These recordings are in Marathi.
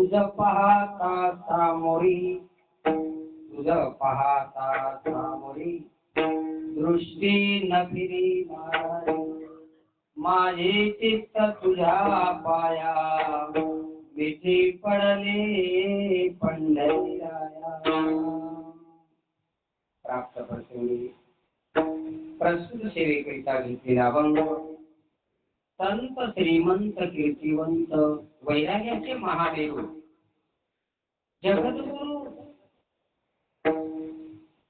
तुझ पाहता सामोरी, तुझ पाहता सामोरी दृष्टी न फिरी मारी, माझे चित्त तुझ्या पाया मिठी पडले पंढरीराया. प्राप्त प्रसंगी प्रस्तुत सेवेकरिता घेतलेला अभंग संत श्रीमंत कीर्तिवंत वैराग्याचे महादेव जगद्गुरु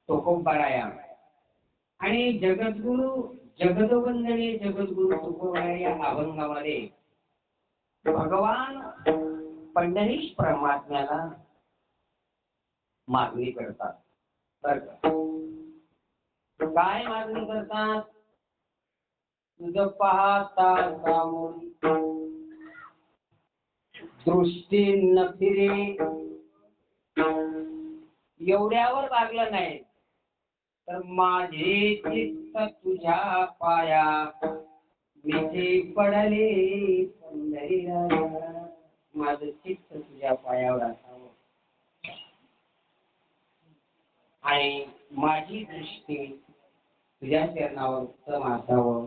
तुकोबाराया आणि जगद्गुरु जगदवंदने जगद्गुरु तुकोबाराया या अभंगामध्ये भगवान पंढरीश परमात्म्याला मागणी करतात. काय मागणी करतात? तुझ पाहता सामोरी दृष्टी न फिरे. एवढ्यावर लागलं नाही तर माझे चित्त तुझ्या पाया मिठी पडले पंढरीराया. माझं चित्त तुझ्या पायावर असावं आणि माझी दृष्टी तुझ्या चरणावर उत्तम असावं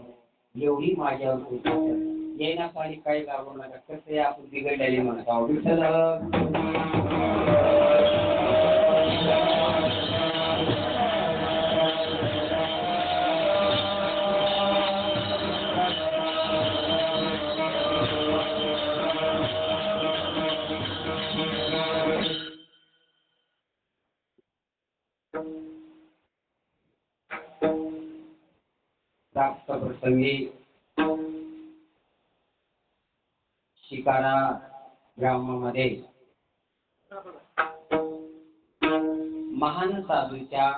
एवढी माझ्यावर कृपा कर. येण्या पाणी काही लागू नका. कसं आपण बिघडलेली म्हणतो विठ्ठल. प्राप्त प्रसंगी शिकारा ग्रामामध्ये महान साधूच्या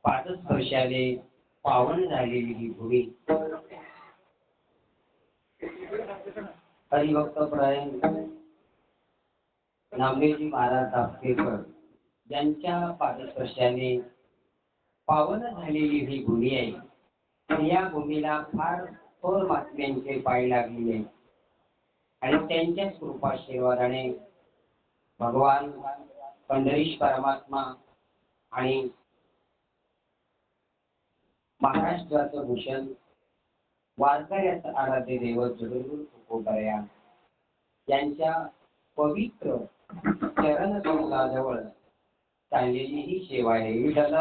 पादस्पर्शाने पावन झालेली ही भूमी हरिभक्तपरायण नामदेवजी महाराज दासकेकर यांच्या पादस्पर्शाने पावन झालेली ही भूमी आहे. या भूमीला फार थोर महात्म्यांचे पाय लागलेले आणि त्यांच्याच कृपाशीर्वादाने भगवान पंढरीश परमात्मा आणि महाराष्ट्राचं भूषण वारकऱ्याचं आराध्य दैवत जगद्गुरु तुकोबाराया यांच्या पवित्र चरण कमलाजवळ चाललेली ही सेवा आहे. विठ्ठल.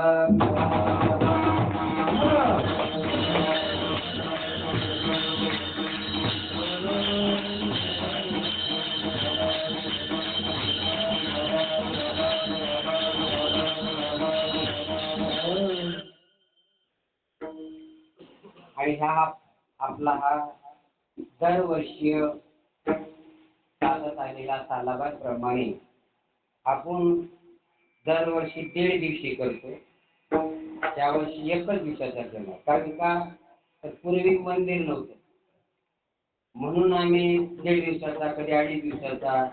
आणि आपला हा दरवर्षीय चालत आलेला सालाबाद प्रमाणे आपण दरवर्षी 1.5 दिवशी करतो. त्यावर्षी 1च दिवसाचा केला. कारण का तर पूर्वी मंदिर नव्हतं म्हणून आम्ही 1.5 दिवसाचा, कधी 2.5 दिवसाचा,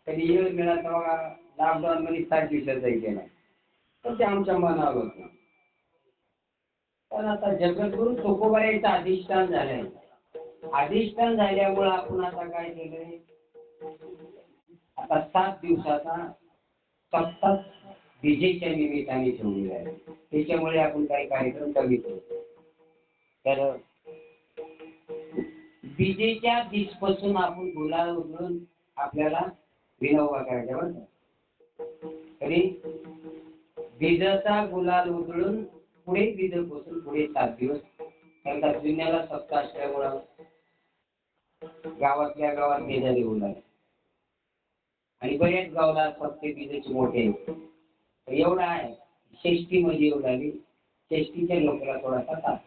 कधी वेळ मिळाला बघा लॉकडाऊन मध्ये 7 दिवसाचाही केला. तर ते आमच्या मनावर होतं. पण आता जगद्गुरु तुकोबारायाचं अधिष्ठान झालंय. अधिष्ठान झाल्यामुळे आपण आता काय केलंय, आता 7 दिवसाचा सप्ताह विजेच्या निमित्ताने ठेवलेला आहे. त्याच्यामुळे आपण काही कार्यक्रम कमी करतो. तर विजेच्या दिसपासून आपण गुलाल उधळून आपल्याला विनोबा करायचा बरं. तरी विजेचा गुलाल उधळून पुढे विजेपासून पुढे 7 दिवस. नंतर जुन्याला सप्ताह असल्यामुळं गावातल्या गावात बेजार येऊ लागले आणि बऱ्याच गावाला प्रत्येक विजेचे मोठे एवढा आहे. षष्टी मध्ये येऊ लागली. षष्टीच्या लोकांना थोडासा तास.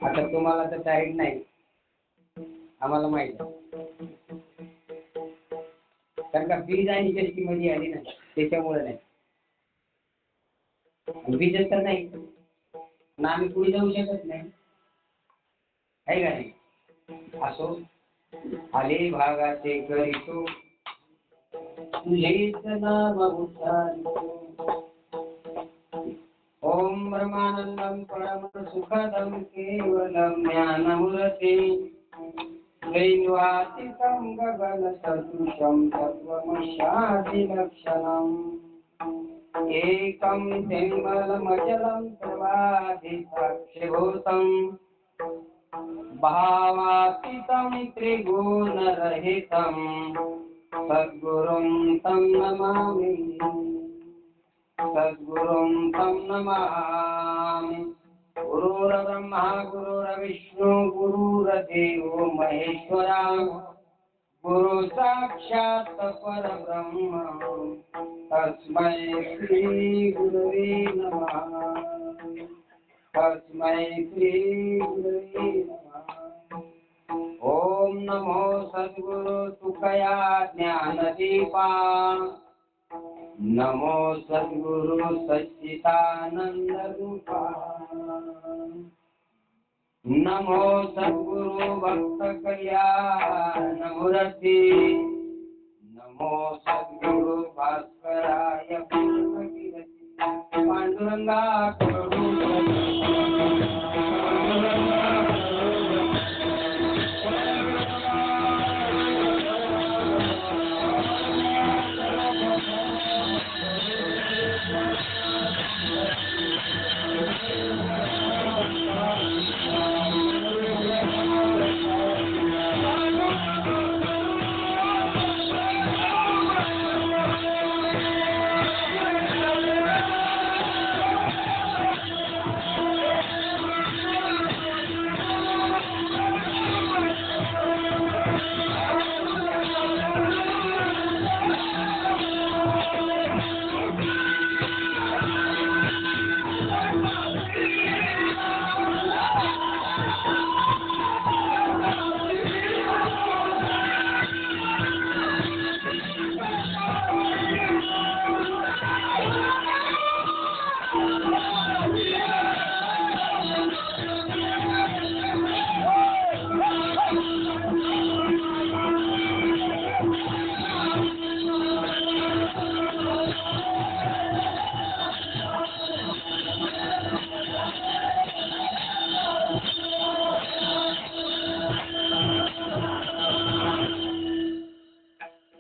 आता तुम्हाला तर तारीख नाही, आम्हाला माहित आहे. कारण का बीज आणि षष्टी मध्ये आली ना त्याच्यामुळे नाही. बीज तर नाही ना आम्ही पुढे जाऊ शकत नाही आहे का नाही. असो आले भागाचे करीतो तुझेच नाम उच्चारितो. ओम ब्रह्मानंदं परम सुखदं केवलं ज्ञानमूर्ती दैवातीतं गगनसदृशं तत्त्वमस्यादिलक्षणम् एकं निर्मलमचलं प्रवादिसाक्षिभूतं भावातीतं त्रिगुणरहितं सद्गुरुं तं नमामि सद्गुरुं तं नमामि। गुरुर्ब्रह्मा गुरुर्विष्णु गुरुर्देवो महेश्वरा गुरु साक्षात् परब्रह्म तस्मै श्री गुरवे नमः तस्मै श्री गुरवे नमः। ओम नमो सद्गुरु तुकया ज्ञानदीपा नमो सद्गुरु सच्चिदानंद रूपा नमो सद्गुरु भक्त कल्याण मूर्ति नमो सद्गुरु भास्कराय पांडुरंगा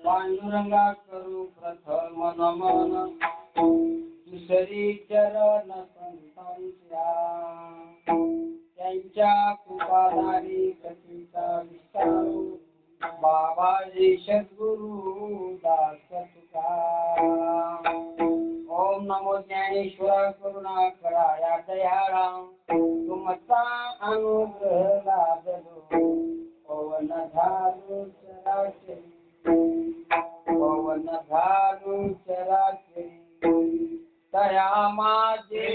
पांडुरंगा करू प्रथम नमन दुसरी चरण संतांच्या त्यांच्या कृपाधारी कथेचा विस्तारू बाबाजी सद्गुरु दास तुका। ओम नमो ज्ञानेश्वरा करुणा कराया दयाळा तुमचा अनुग्रह लाभलो पवन झालो चराचरी पवन झालो चराचरी दया माझे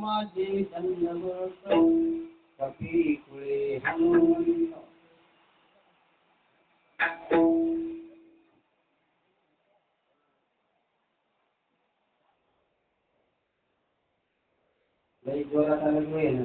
माझे धन्यवत कपी कुळे हनुमंत लई जोरात आलं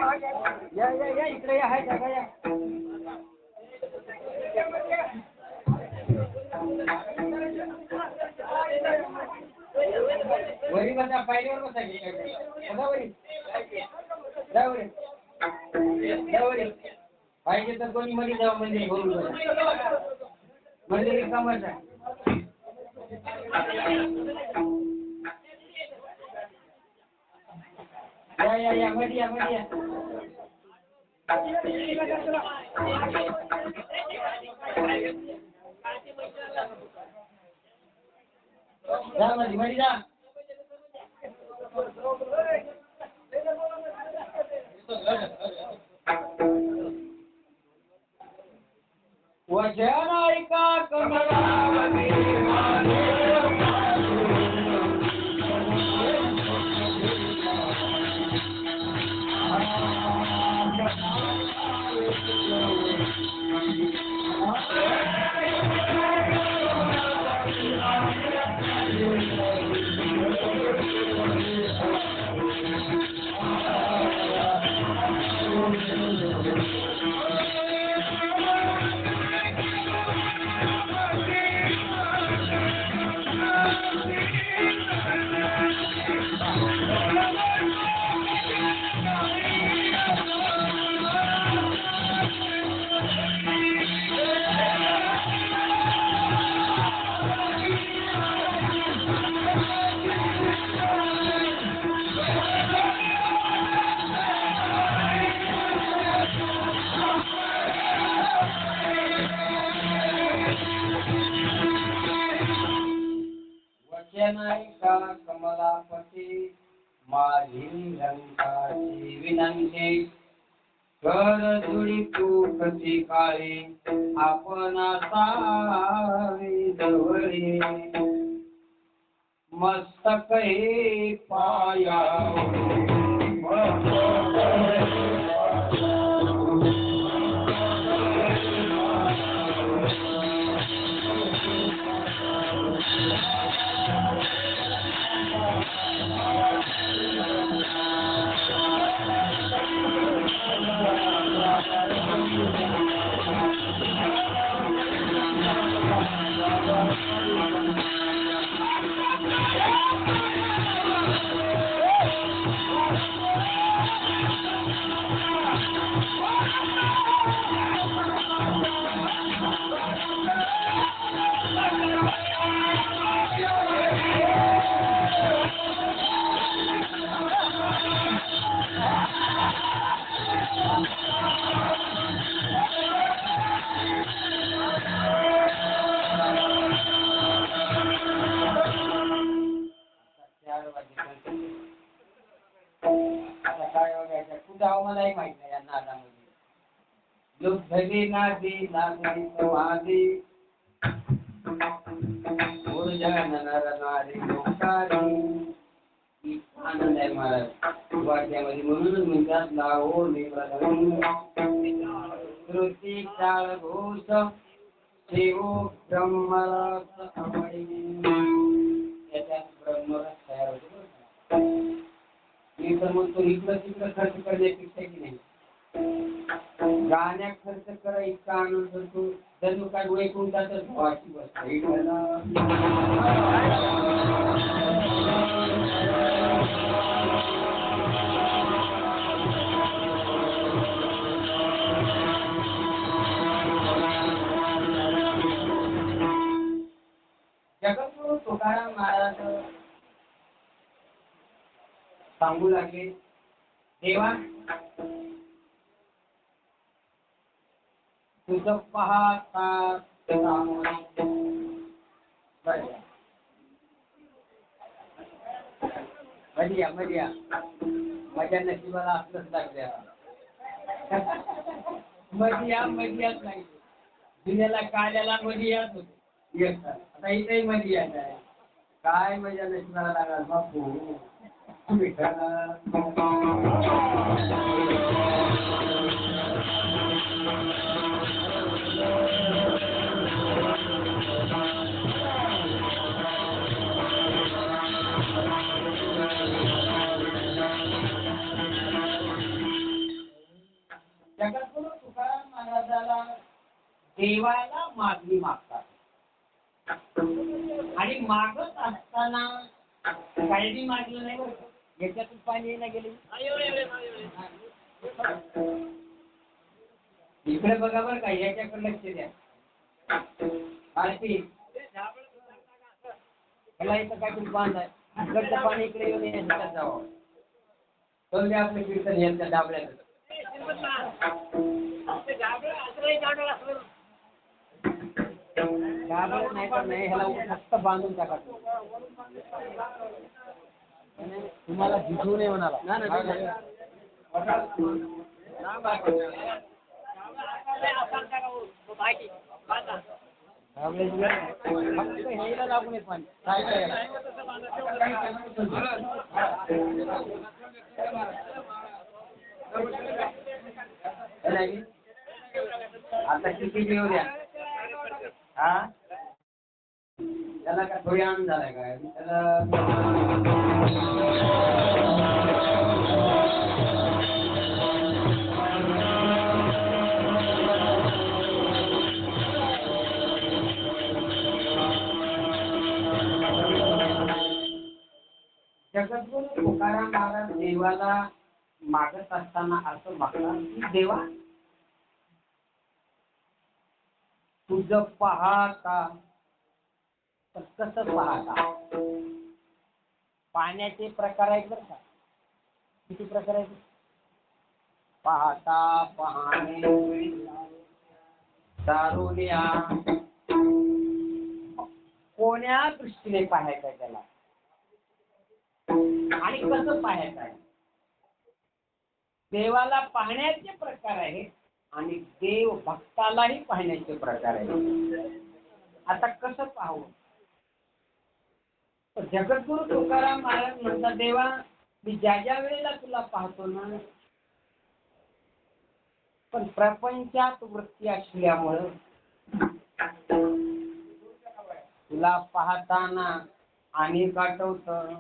या या या इकडे या, हाय जागा या. वरी बसा, पायरीवर बसा बसा वरी. जा वरी, जा वरी. पाहिजे तर कोणी मध्ये जाऊ म्हणजे बोलून म्हणजे रिकामच आहे. या या या मध्ये या मध्ये या. जा मध्ये मध्ये जा. वचन ऐका कमलावती ऐका कमलापती माझी रंगाची विनंती कर जुळी तू कशी काळी आपण सावी जवळी मस्तक हे पाया मलाही माहित नाही या नादामध्ये लोक धरी नादी नादी समाधी नर नारी लोकारी आनंद आहे महाराज वाक्यामध्ये म्हणूनच म्हणतात लावो श्रुती काळ घोष सेवो ब्रह्मरस याच्यात ब्रह्मरस तयार होतो. मी तर म्हणतो इकडं तिकडं खर्च करण्यापेक्षा की नाही गाण्यात खर्च करा इतका आनंद होतो जणू काय वैकुंठातच वाची बसतो. जगद्गुरु तुकाराम महाराज सांगू लागले देवा तुझं पाहता मजा मजा माझ्या नशिबाला असलंच लागले मजिया मजियाच नाही दुनियाला काढायला मजियाच होते आता इथेही मजियाच आहे काय मजा नशिबाला लागला बापू जगद्गुरु तुकाराम महाराजाला देवाला मागणी मागतात आणि मागत असताना काही मागलं नाही बरं. याच्यातून पाणी येणं गेले इकडे बघा बरं का, याच्याकडे लक्ष द्या. आरती त्याला इथं काहीतरी बांध आहे, इकडचं पाणी इकडे येऊन याच्यात जावं. तर मी आपलं कीर्तन यांच्या डाबल्यात डाबळ नाही तर नाही, ह्याला फक्त बांधून टाका. तुम्हाला दिसू नये म्हणाला. फक्त ह्याला लागून येत पाणी. आता किती घेऊ द्या. हा त्याला काय थोडी आनंद झालाय काय त्याला. जगद्गुरु तुकाराम महाराज देवाला मागत असताना असं मागतात की देवा तुझं पाहता. कसं पाहता. पाण्याचे प्रकार आहेत बरं का. किती प्रकार आहेत. पाहता, पाहणे, दारुल्या. कोण्या दृष्टीने पाहायचं आहे त्याला आणि कसं पाहायचं आहे. देवाला पाहण्याचे प्रकार आहेत आणि देव भक्तालाही पाहण्याचे प्रकार आहेत. आता कसं पाहू. जगद्गुरु तुकाराम महाराज म्हणतात देवा मी ज्या ज्या वेळेला तुला पाहतो ना, पण प्रपंचात वृत्ती असल्यामुळं तुला पाहताना अनेक आठवतं.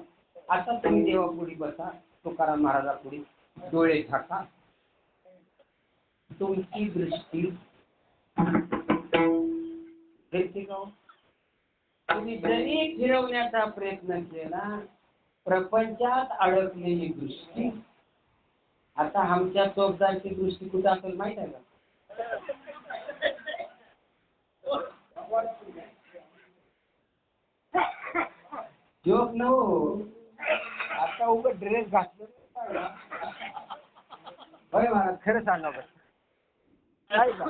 आता तुम्ही देवा पुढे बसा, तुकाराम महाराजा पुढे डोळे झाका. तुमची दृष्टी तुम्ही जरी फिरवण्याचा प्रयत्न केला, प्रपंचात अडकलेली दृष्टी. आता आमच्या चोपदारची दृष्टी कुठं असेल माहित आहे का. जोक न हो. आता उगं ड्रेस घातलं होय मला खरं सांगा बस काय का.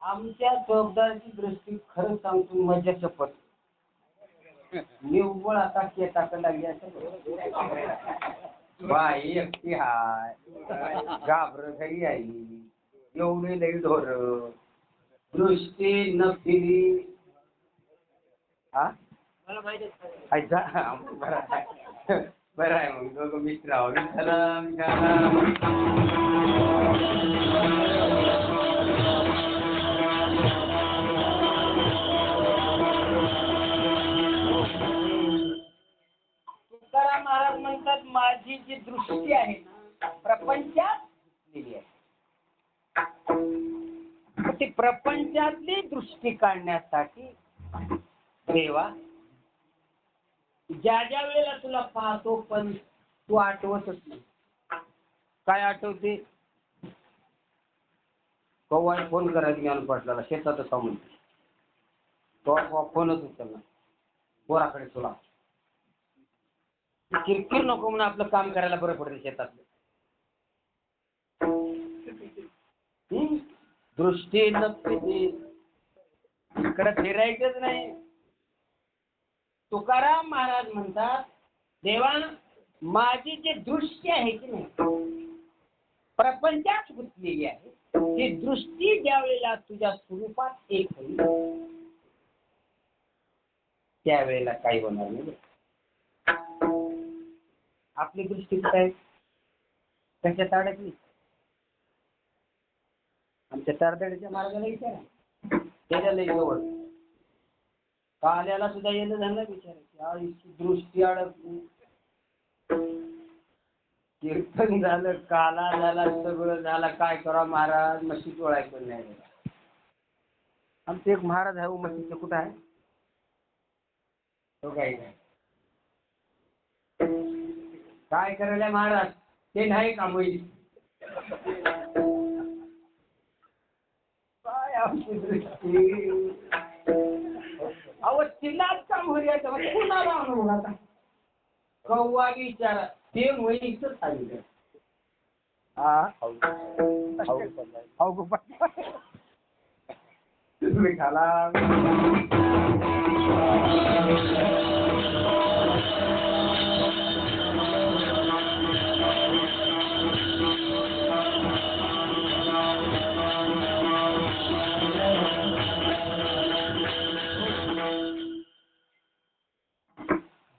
आमच्या चोपदारची दृष्टी खरं सांगतो मजा शपथ निव्वळ आता केटाकडे लागली असं बाई एकटी हाय घाबर घरी आई एवढे लई ढोर दृष्टी न फिरी. हा बरं आहे मग दोघं मित्र आहोत. तुकाराम महाराज म्हणतात माझी जी दृष्टी आहे ना प्रपंचात दिली आहे. ती प्रपंचातली दृष्टी काढण्यासाठी देवा ज्या ज्या वेळेला तुला पाहतो पण तू आठवतच नाही. काय आठवते. कव्हा फोन करायला ज्ञान पाटलाला शेतातच थांबून तो फोनच उचलला पोराकडे तुला किरकिर नको म्हणून आपलं काम करायला बरं पडतं शेतातलं. दृष्टी नक्की इकडे फिरायचंच नाही. तुकाराम महाराज म्हणतात देवा माझी जी दृष्टी आहे की नाही प्रपंचात गुंतलेली आहे ती दृष्टी ज्या वेळेला तुझ्या स्वरूपात एक होईल त्यावेळेला काही होणार नाही. आपली दृष्टी कुठे आहे. कशात अडकली? आमच्या तरदडीच्या मार्गाला विचारा, त्याच्या लई जवळ काल्याला सुद्धा येणं झालं विचारायची दृष्टी अडकली. कीर्तन झालं, काला झाला, सगळं झालं, काय करा महाराज, म्हशी चोळाय पण नाही झाला. आमचे एक महाराज आहे, म्हशीचं कुठं आहे तो काही नाही. काय करायला महाराज ते नाही का म्हैस? काय आमची दृष्टी अहो तिलाच का म्हणायचं म्हणजे कुणाला आणू आता कव्वा विचारा ते म्हैसच आली. तुम्ही खाला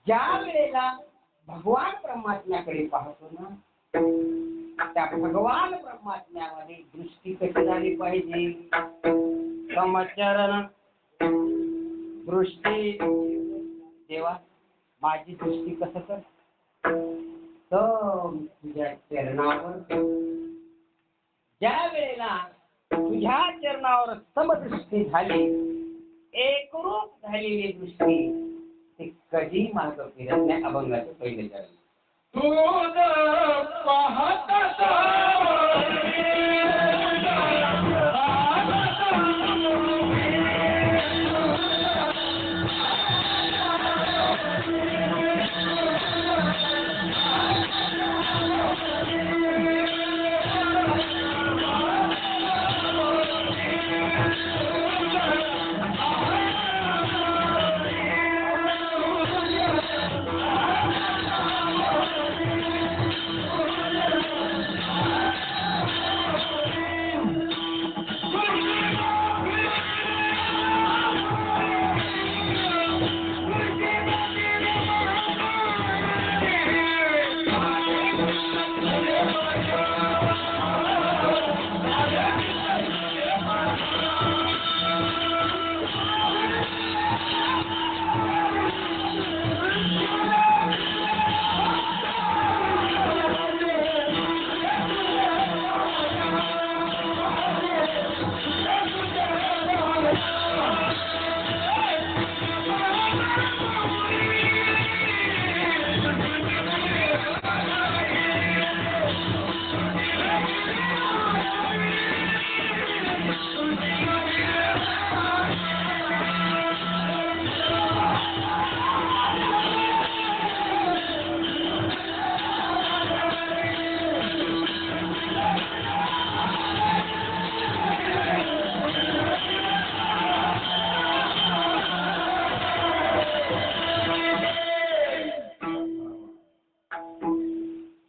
ज्या वेळेला भगवान परमात्म्याकडे पाहतो ना, त्या भगवान परमात्म्यामध्ये दृष्टी कशी झाली पाहिजे? समाचारण दृष्टी देवा माझी दृष्टी कसं कर तर तुझ्या चरणावर, ज्या वेळेला तुझ्या चरणावर समदृष्टी झाली, एकरूप झालेली दृष्टी ते कधी मार्ग फिरत नाही. अभंगाचं पहिले झालं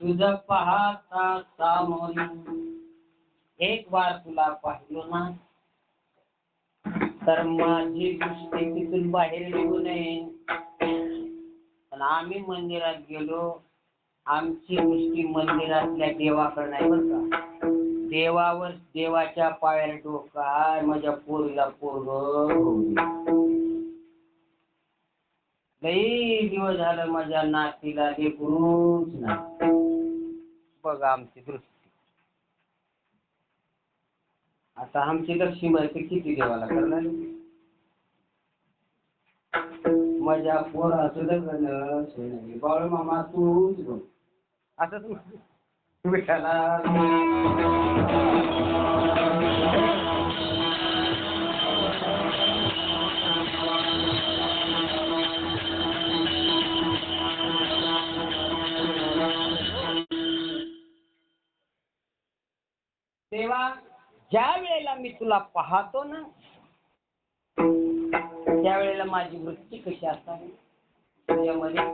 तुझं पाहता सामोरी एक बार तुला पाहिलो ना तर माझी दृष्टी तिथून बाहेर निघू नये. पण आम्ही मंदिरात गेलो, आमची दृष्टी मंदिरातल्या देवाकडे नाही बरं का, देवावर देवाच्या पायाला डोका माझ्या पोरीला पोरग लई दिवस झालं माझ्या नातीला लेकरूच नाही. बघा आमची दृष्टी आता आमची लक्ष्मी माहिती किती देवाला करणार. माझ्या पोराचं लग्न बाळ मामा तूच बघ असं विठाला तेव्हा ज्या वेळेला मी तुला पाहतो ना त्यावेळेला माझी वृत्ती कशी असावी तुझ्यामध्ये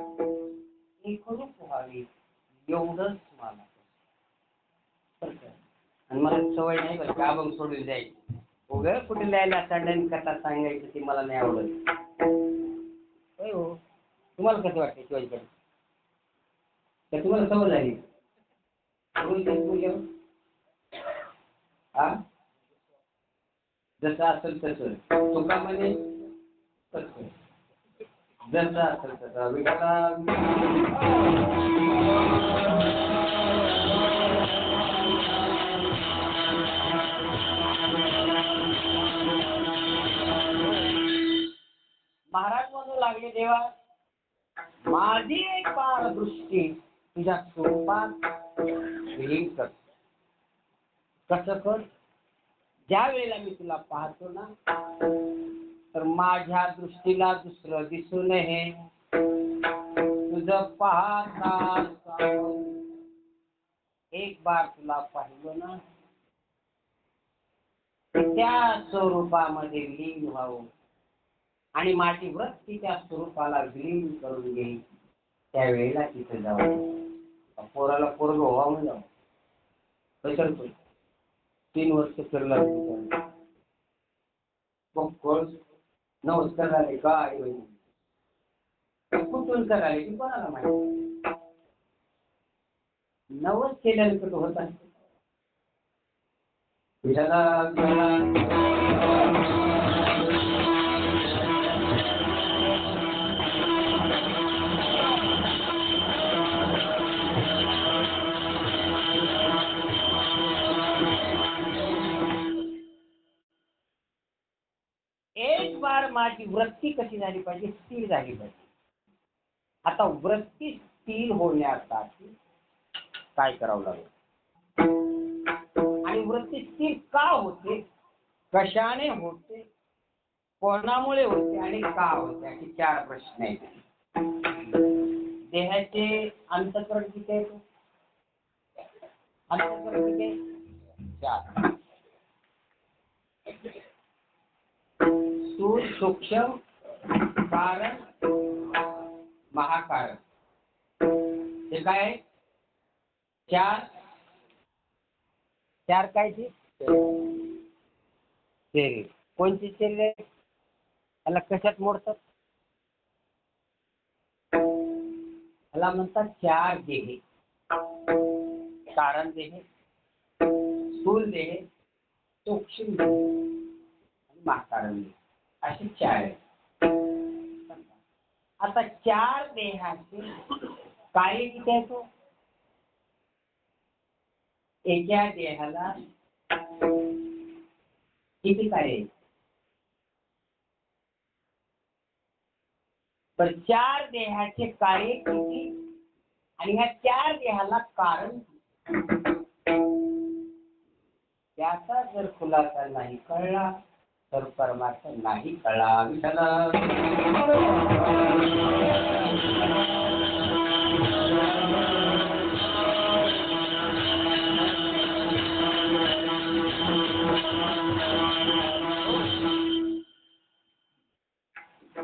एकरूप व्हावी एवढंच मला. आणि मला सवय नाही बरं अभंग सोडून जायची उगं कुठे लिहायला साड्यान कथा सांगायचं ते मला नाही आवडत. होय हो तुम्हाला कसं वाटतं शिवाजीकडे तर तुम्हाला सवय झाली हा जसं असेल तसं तुका म्हणे तसं जसं असेल तसं विठाला महाराज म्हणू लागले देवा माझी एक पार दृष्टी तुझ्या स्वरूपात विलीन कर. कसं कर? ज्या वेळेला मी तुला पाहतो ना तर माझ्या दृष्टीला दुसरं दिसू नये. तुझं पाहता एक बार तुला पाहिलं ना त्या स्वरूपामध्ये विलीन व्हावं आणि माझी वृत्ती त्या स्वरूपाला विलीन करून घेईल. त्यावेळेला तिथे जावं. पोराला पोरग व्हावं म्हणून जावं. कशाला 3 वर्ष फिरला नमस्कार झाले का आई बहिणी कुठून कराले की कोणाला माहिती. नवस केल्यानंतर होत आहे. एक बार माझी वृत्ती कशी झाली पाहिजे? स्थिर झाली पाहिजे. आता वृत्ती स्थिर होण्यासाठी काय करावं लागेल आणि वृत्ती स्थिर का होते? कशाने होते? कोणामुळे होते आणि का होते? असे 4 प्रश्न आहेत. देहाचे अंतःकरण किती आहे? अंतःकरण किती आहे? 4. स्थूल सूक्ष्म कारण महाकारण. हे काय आहे? 4 काय ते? शरीर. कोणती शरीर आहे? त्याला कशात मोडतात? त्याला म्हणतात 4 देह. कारण देह, स्थूल देह, सूक्ष्म देह आणि महाकारण देह असे 4 आहेत. आता 4 देहाचे कार्य किती आहे? तो एका देहाला किती कार्य आहे? तर 4 देहाचे कार्य किती आणि ह्या 4 देहाला कारण त्याचा जर खुलासा नाही कळला तर परमार्थ नाही कळला.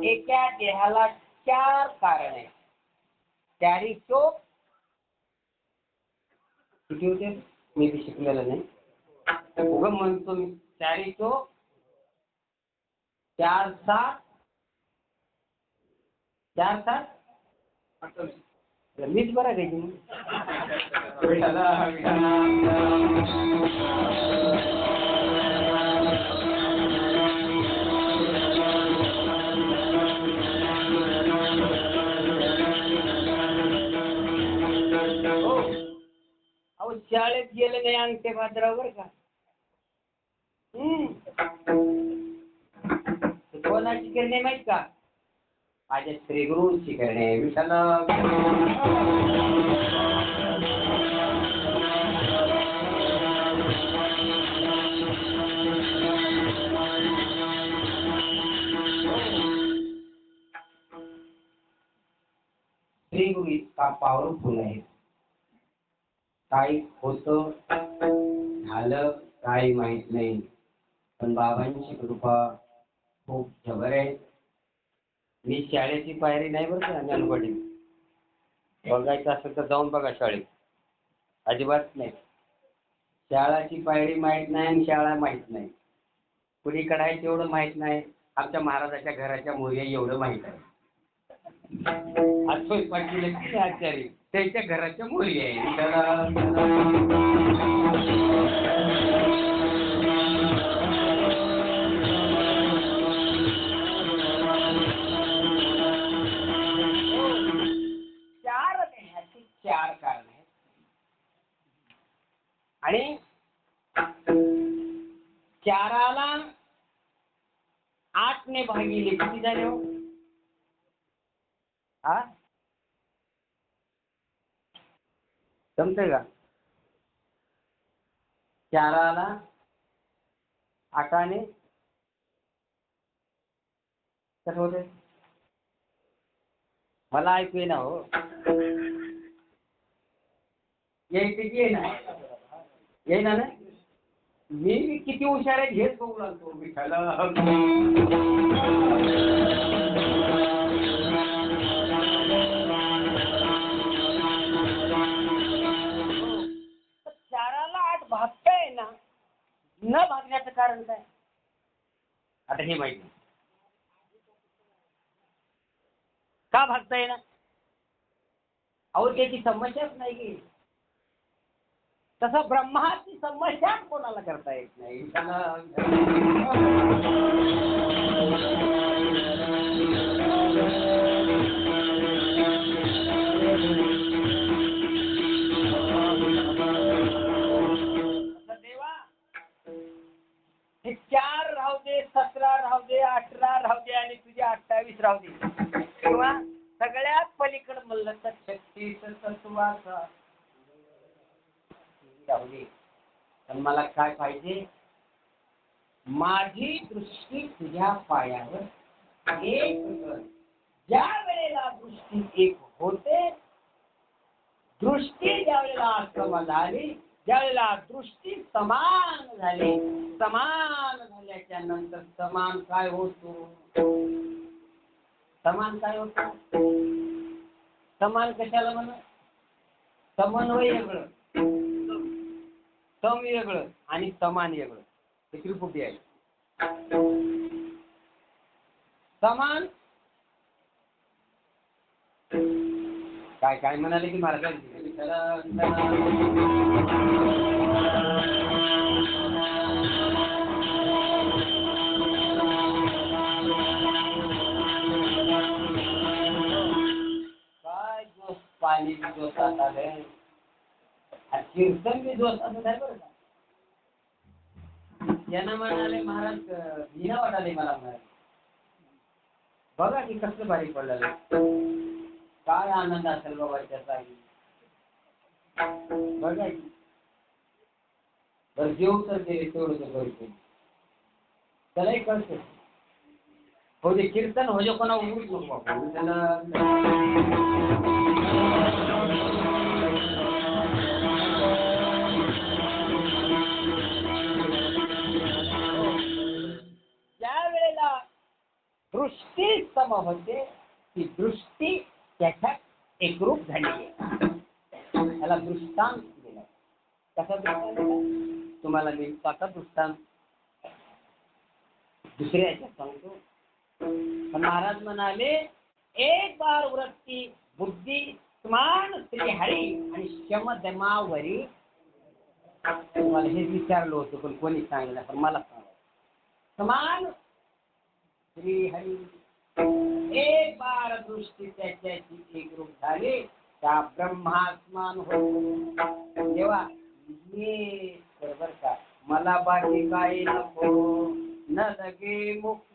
एका देहाला 4 कारण आहे. 4 चोक किती होते? मी बी शिकलेलं नाही. उगम म्हणतो मी 4 चोक 4 7 4 7 मीच बरं घ्यायची. अहो शाळेत गेले नाही अंगठे भाद्रावर का? कोणाची करणे माहित का? माझ्या श्री गुरूंची करणे. विठ्ठल श्री गुरु इतका पॉवरफुल आहे. काय होतं झालं काही माहित नाही, पण बाबांची कृपा खूप जबर आहे. मी शाळेची पायरी नाही बरं का अंगणवाडी बघायचं असेल तर जाऊन बघा शाळेत. अजिबात नाही. शाळाची पायरी माहीत नाही आणि शाळा माहीत नाही. कुणीकडे आहे तेवढं माहीत नाही. आमच्या महाराजाच्या घराच्या मोर्या एवढं माहीत आहे. आठवण पाटील किती आचार्य त्यांच्या घराच्या मुली आहे. त्याला चार देण्याची चार कारण आहेत. आणि चाराला 8 ने भागिले किती झाले हो? हा, जमतंय का? चाराला 8 ने कसं होतंय? मला ऐकू येईना हो. येईना ना? मी किती हुशार आहे हेच बघू लागतो विठाला. चाराला 8 भागताय ना, न भागण्याचं कारण काय? आता हे माहिती का भागताय ना? अहो त्याची समस्याच नाही की. तसं ब्रह्माची समस्या कोणाला करता येत नाही. देवा हे 4 राहू दे, 17 राहू दे, 18 राहू दे आणि तुझे 28 राहू दे, किंवा सगळ्यात पलीकडे म्हणलं तर 36 तत्वाचा राहू दे, पण मला काय पाहिजे? माझी दृष्टी तुझ्या पायावर एक कर. ज्या वेळेला दृष्टी एक होते, दृष्टी ज्या वेळेला समान झाली, ज्या वेळेला दृष्टी समान झाली, समान झाल्याच्या नंतर समान काय होतो? समान काय होतो? समान कशाला म्हणा? समन्वय वेगळं, सम वेगळं आणि समान वेगळं. हे त्रिपुटी आहे. समान काय काय म्हणाले की मला काय जोश, पाणी जोशात आले, कीर्तन बी जोशात आहे बरं का. यांना म्हणाले महाराज भिना वाटाले मला म्हणाले. बघा की कसलं भारी पडलं, काय आनंद असेल बाबा त्याचा. बघा की बरं जेव तर गेले तेवढं तर करतो त्यालाही कळतं. हो जे कीर्तन हो जे कोणा उघडूच नको आपण त्याला. ज्या वेळेला दृष्टी सम होते, ती दृष्टी त्याच्यात एकरूप झाली आहे. त्याला दृष्टांत दिला. कसा दृष्टांत दिला तुम्हाला मी स्वतः दृष्टांत दुसऱ्या याच्यात सांगतो. पण महाराज म्हणाले एक बार वृत्ती बुद्धी समान श्री हरी आणि शम दमावरी. तुम्हाला हे विचारलं होतं पण कोणी सांगितलं, पण मला सांगा. समान श्री हरी एक बार दृष्टी त्याच्याची एकरूप झाली, त्या ब्रह्मास्मान होतो. तेव्हा ये बरोबर का, मला बाकी काही नको, न लगे मुक्ती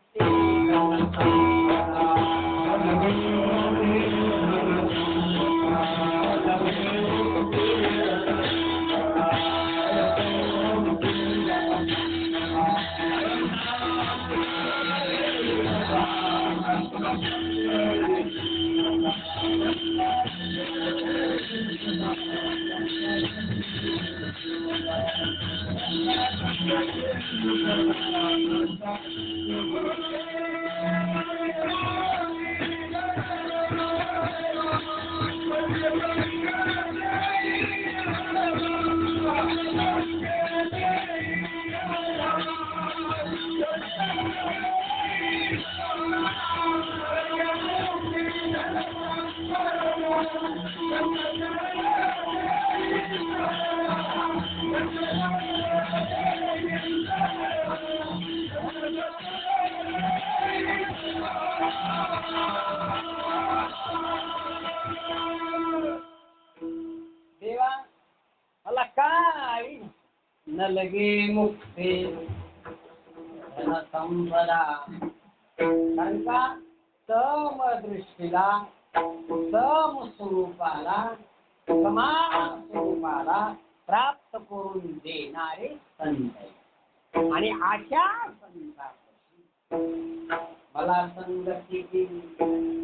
न लगे मुक्ते धन संपदा. कारण का समदृष्टीला समस्वरूपाला समान स्वरूपाला प्राप्त करून देणारे संत आणि अशा संतांपाशी मला संगती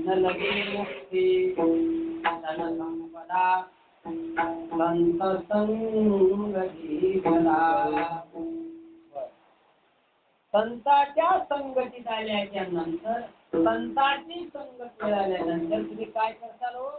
न लगे मुक्ती धन संपदा संत संगती भला. संतांच्या संगतीत आल्याच्या नंतर संतांची संगत मिळाल्यानंतर तुम्ही काय करताल हो?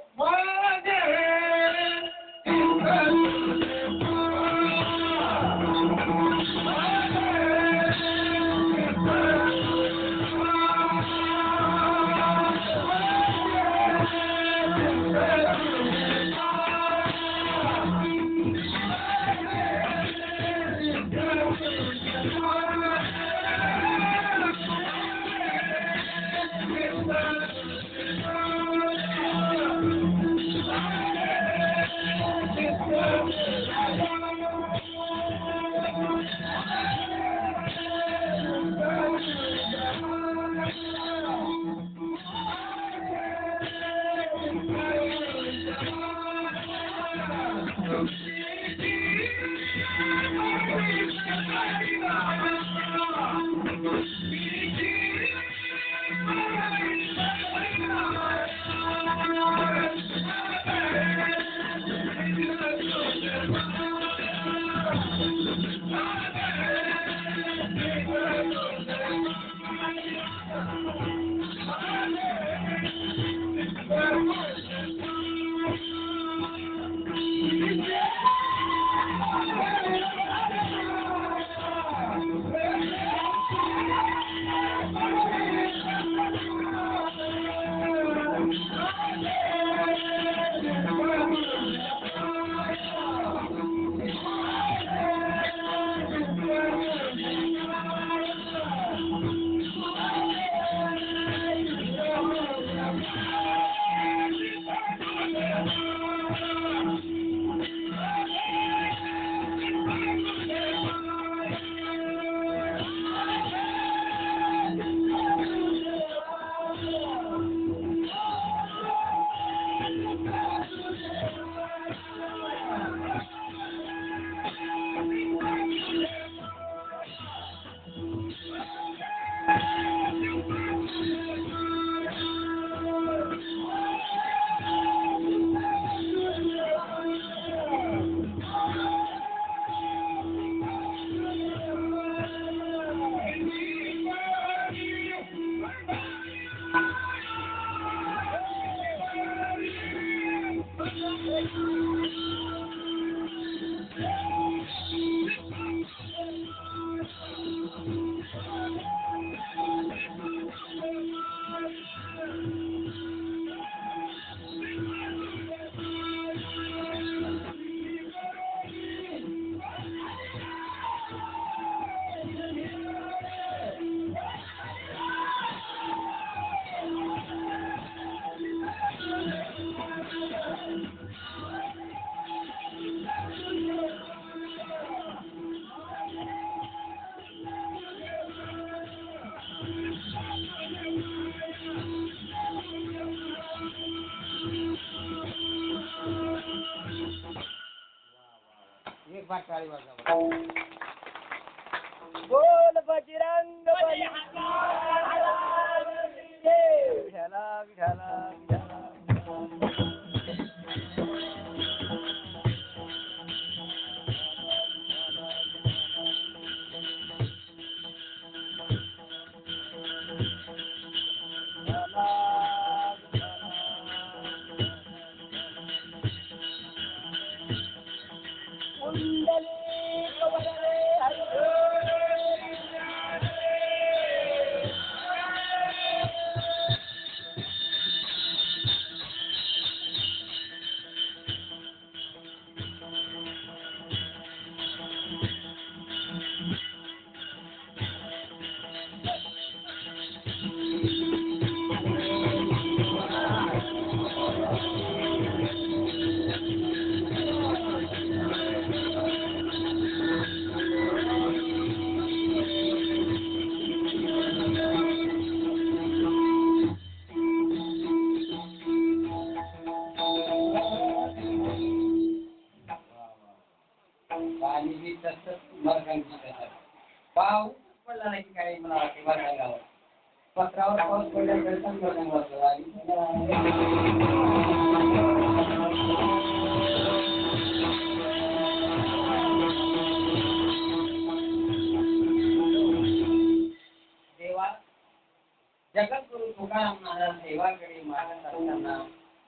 एक बार टाळी वाजवा. बोल बजरंग बली. विठ्ठला विठ्ठला विठ्ठला. आणि मी तसंच मरगांची तसं पाऊस पडला नाही की काय मला वाटते मरगांगावर पत्रावर पाऊस पडल्यानंतर मरगांग होतो आणि देवा जगद्गुरु तुकाराम महाराज देवाकडे मागत असताना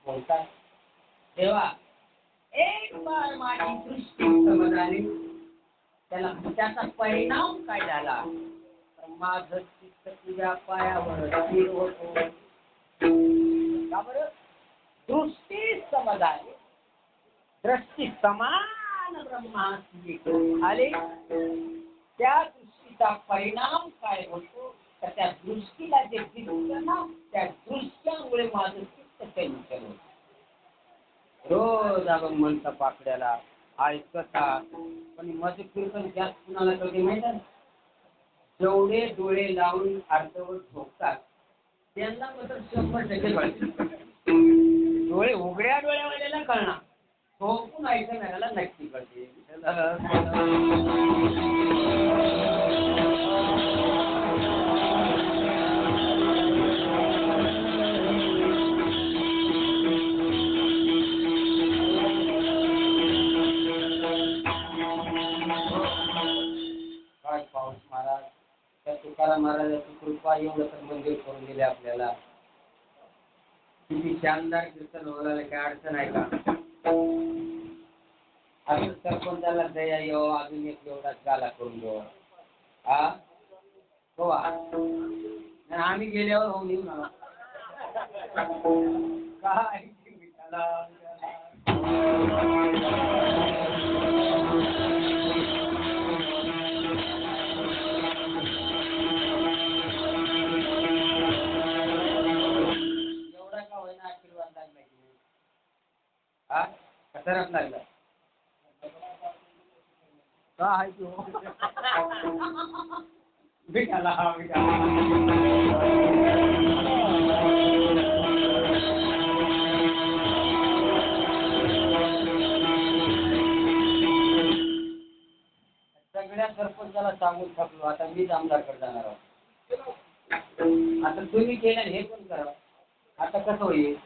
बोलतात देवा एक बार माझी दृष्टी समजली त्याला त्याचा परिणाम काय झाला तर माझं चित्त तुझ्या पायावर स्थिर होतो का बरं दृष्टी समजाली दृष्टी समान ब्रह्माची आले त्या दृष्टीचा परिणाम काय होतो तर त्या दृष्टीला जे दिसतं ना त्या दृष्ट्यामुळे माझं चित्त चंचल होतं रोज आपण म्हणता पाकड्याला ऐकतात पण माझे कीर्तन जास्त कुणाला कधी माहित आहे जेवढे डोळे लावून अर्धवट झोपतात त्यांना मात्र 100% कळते डोळे उघड्या डोळ्यावाल्याला कळणार झोपून ऐकणाऱ्याला नक्की कळते पाऊस महाराज त्या तुकाराम महाराजाची कृपा एवढं तर मंदिर करून दिले आपल्याला किती शानदार कीर्तन होणार काय अडचण आहे का असं सरपंचाला दया येऊ अजून एक एवढाच गाला करून देऊ हा हो आम्ही गेल्यावर होऊन येऊ ना काय हा कसरत लागला का आहे की हो विठाला हा विठाला सगळ्या सरपंचाला सांगून थकलो आता मीच आमदारकडे जाणार आहोत आता तुम्ही केलं हे पण करा आता कसं होईल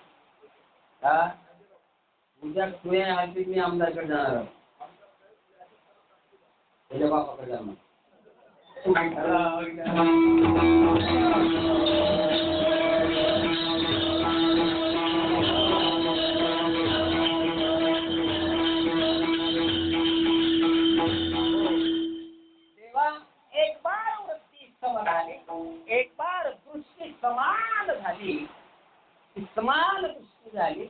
हा उद्या तुझ्या आधी मी आमदारकडे जाणार आहोत त्याच्या बापाकडे जाणार देवा एक बार वृत्ती समज आली एक बार दृष्टी समान झाली समान दृष्टी झाली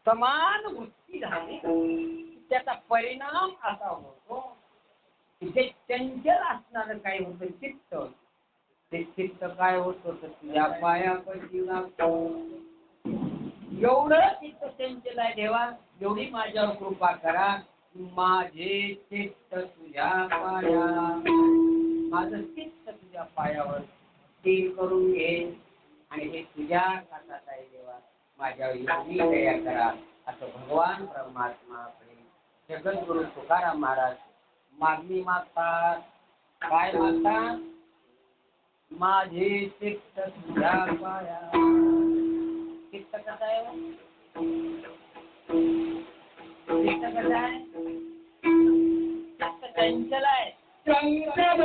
समान वृत्ती झाली त्याचा परिणाम असा होतो की जे चंचल असणारं काय होतं चित्त ते चित्त काय होतं तर तुझ्या पायापाशी लागतो एवढं चित्त चंचल आहे देवा एवढी माझ्यावर कृपा करा माझे चित्त तुझ्या पाया माझं चित्त तुझ्या पायावर स्थिर करून घे आणि हे तुझ्या हातात आहे देवा माझ्यावर एवढी दया करा असं भगवान परमात्मा जगद्गुरु तुकाराम महाराज मागणी मागतात काय मागतात माझे चित्त तुझ्या पाया चित्त कसं आहे चित्त कसं आहे चित्त चंचल आहे चंचल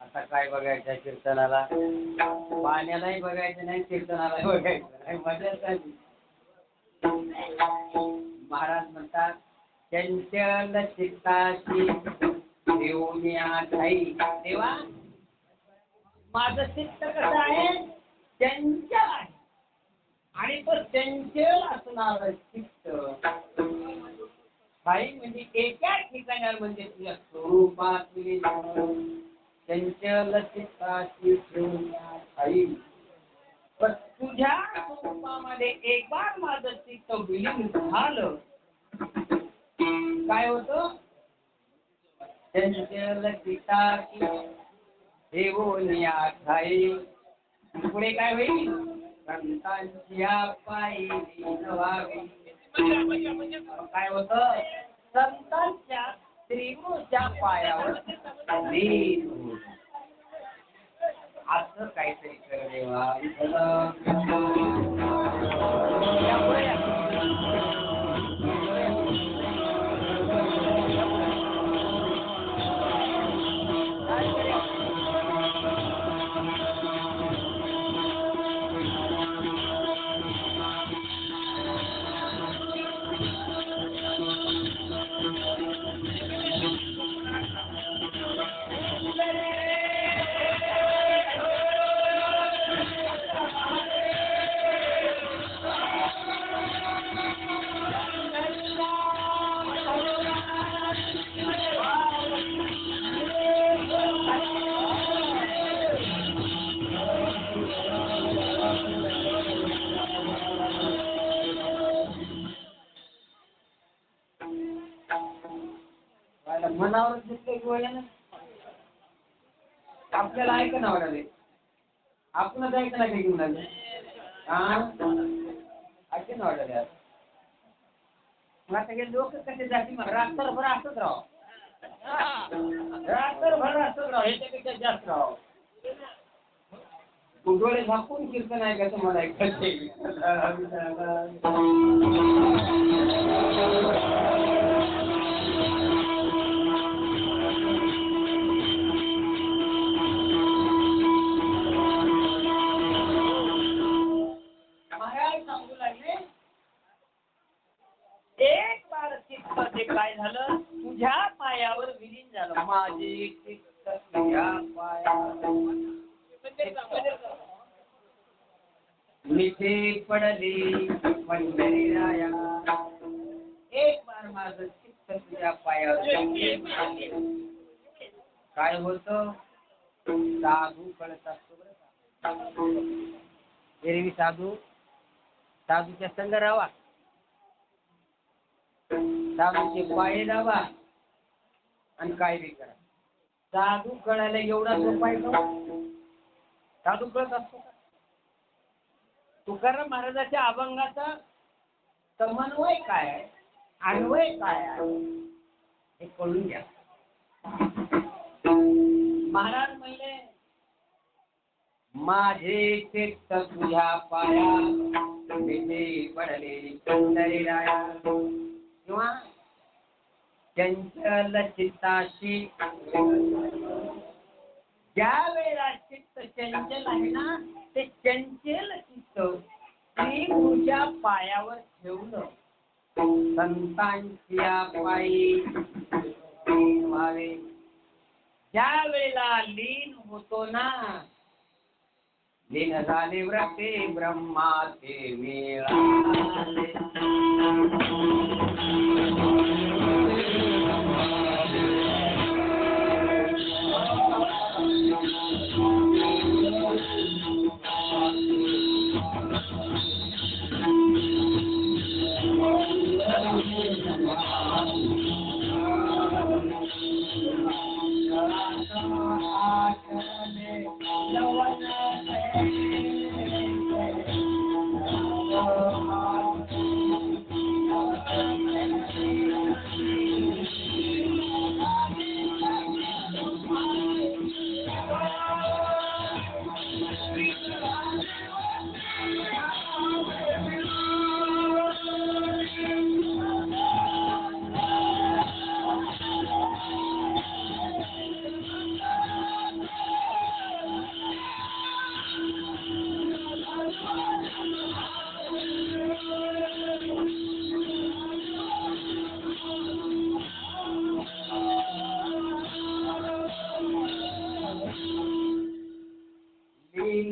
आता काय बघायचं कीर्तनाला, पाण्यालाही बघायचं नाही, कीर्तनालाही बघायचं नाही, मजाच आली. महाराज म्हणतात, चंचल चित्ताची देऊनिया ठाई. देवा, माझं चित्त कसं आहे, चंचल आहे, आणि तो चंचल असणार चित्त ठाई म्हणजे एका ठिकाणी, म्हणजे तुझ्या स्वरूपात चंचल चित्ताची देऊनिया ठाई. पण तुझ्या स्वरूपामध्ये एक बार माझं चित्त विलीन झालं, काय होतं, चंचल चित्ताची देऊनिया ठाई. पुढे काय होईल, संतांची पायी लीन व्हावी. काय होतं, संतांच्या श्रीगुरूच्या पायावर लीन होईल. असं काहीतरी कर देवा. मनावर दिसले आपल्याला ऐक ना वाटाले, आपणच ऐक ना काही घेऊन आले, ऐक ना वाटाले. आता हे लोक कसे जाती, रात्रभर असत राव, रात्रभर असत राव, ह्याच्यापेक्षा जास्त राव. डोळे झाकून कीर्तन ऐकायचं मला ऐकायचं. एक बार चित्त ते काय झालं, तुझ्या पायावर विलीन झालं. माझे चित्त तुझ्या पायावर मिठे पडले पंढरीराया. एक बार माझं चित्त तुझ्या पायावर काय होतं, साधू कळत असतो बरं का. एरवी साधूच्या संग राहावा, साधूचे पाय दाबा आणि काय बी करा. साधू कळायला एवढा सोपा आहे का? साधू कळत असतो का? तुकाराम महाराजाच्या अभंगाचा समन्वय काय आहे, अन्वय काय आहे, हे कळून घ्या. महाराज म्हणले, माझे चित्त तुझ्या पाया मिठे पडले पंढरीराया. किंवा चंचल चित्ताशी, ज्या वेळेला चित्त चंचल आहे ना, ते चंचल चित्त श्री गुरूच्या पायावर ठेवलं, संतांची पायी व्हावे. ज्या वेळेला लीन होतो ना, लीन झाले व्रते ब्रह्माचे मिळाले.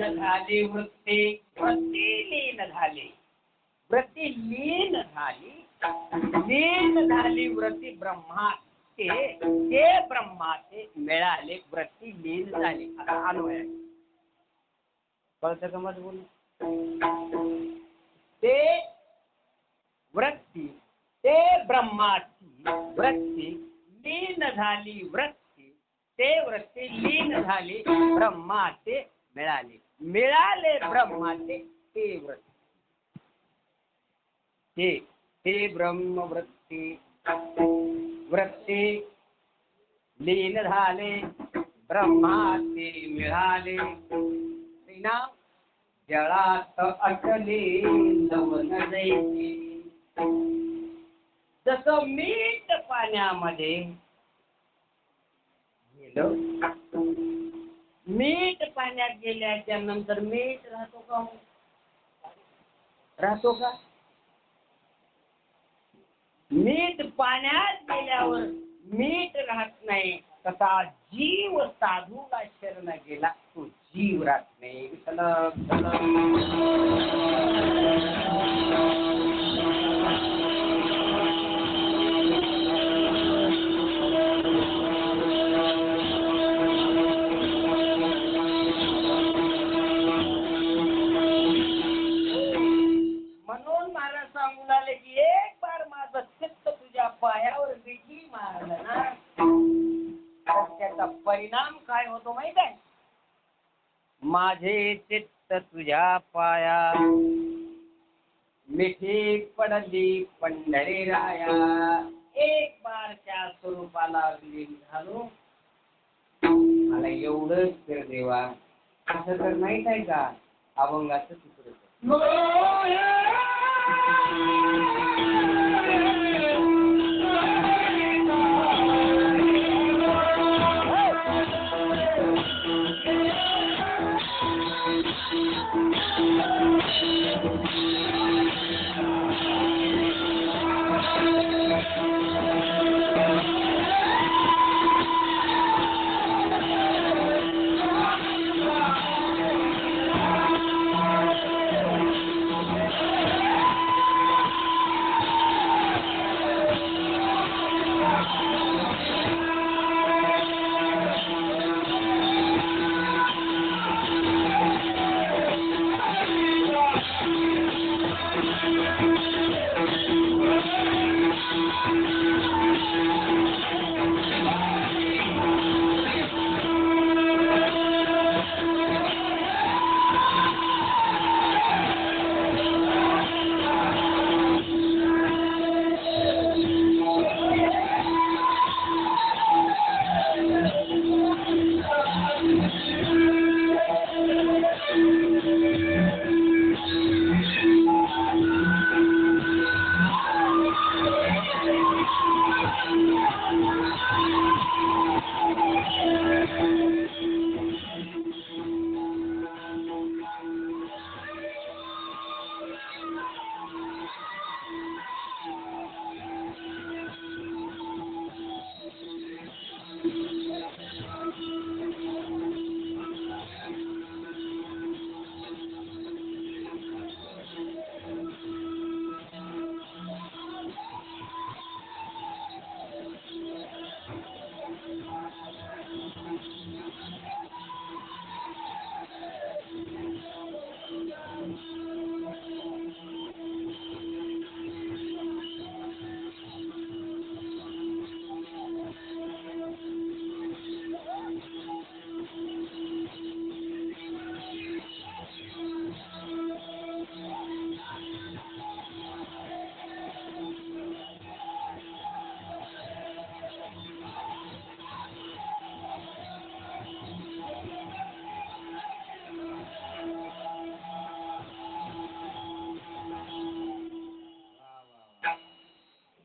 झाली वृत्ती, वृत्ती लीन झाली, वृत्ती लीन झाली, लीन झाली वृत्ती ब्रह्मात, ते ब्रह्माचे मिळाले, वृत्ती लीन झाली. आता अन्वय कळतं का माझं बोलणं? ते वृत्ती, ते ब्रह्माची वृत्ती लीन झाली, वृत्ती ते वृत्ती लीन झाली, ब्रह्माचे मिळाले, मिळाले ब्रह्माचे ते वृत्ती, ते ब्रह्मवृत्ती, वृत्ती लीन झाले, ब्रह्माचे मिळाले. नाम जळात अटले लवण जैसे, जसं मीठ पाण्यामध्ये गेलं, मीठ पाण्यात गेल्याच्या नंतर मीठ राहतो का? राहतो का? मीठ पाण्यात गेल्यावर मीठ राहत नाही, तसा जीव साधूला शरण गेला, तो जीव राहत नाही. म्हणून मला सांगून आले की एक बार माझं चित्त तुझ्या पायावर बिगी मारलं ना, त्याचा परिणाम काय होतो माहित आहे? माझे चित्त तुझ्या पाया मिठी पडली पंढरी राया, एक बार त्या स्वरूपाला विलीन झालो. मला एवढंच कर देवा, असं तर माहित आहे का अभंगाचं सूत्र?